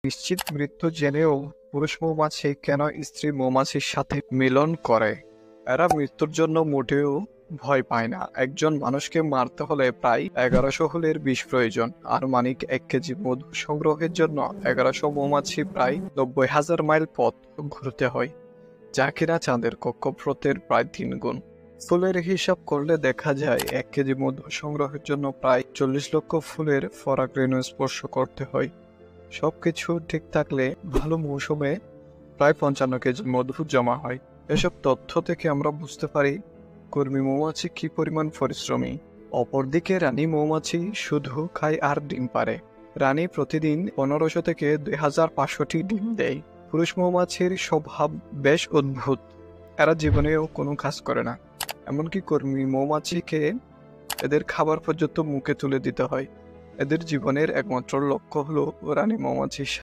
নিশ্চিত মৃত্যু জেনেও পুরুষ মৌমাছি কেন স্ত্রী মৌমাছির সাথে মিলন করে? এরা মৃত্যুর জন্য মোটেও ভয় পায় না। একজন মানুষকে মারতে হলে প্রায় 1100 হুলের বিষ প্রয়োজন। আর মানিক 1 কেজি মধু সংগ্রহের জন্য 1100 মৌমাছি প্রায় 90,000 মাইল পথ ঘুরতে হয়, যা কিনা চাঁদের কক্ষপথের প্রায় 3 গুণ। ফুলের হিসাব করলে দেখা যায় 1 কেজি মধু সংগ্রহের জন্য প্রায় 40 লক্ষ ফুলের পরাগরেণু স্পর্শ করতে হয়। সবকিছু ঠিক থাকলে ভালো মৌসুমে প্রায় 55 কেজি মধু জমা হয়। এসব তথ্য থেকে আমরা বুঝতে পারি কর্মী মৌমাছি কি পরিমাণ পরিশ্রমী। অপরদিকে রানী মৌমাছি শুধু খায় আর ডিম পারে। রানী প্রতিদিন 1500 থেকে 2500টি ডিম দেয়। পুরুষ মৌমাছির স্বভাব বেশ অদ্ভুত। এরা জীবনেও কোনো কাজ করে না। এমনকি কর্মী মৌমাছিকে এদের খাবার পর্যন্ত মুখে তুলে দিতে হয়। এদের জীবনের একমাত্র লক্ষ্য হলো রানী মৌমাছির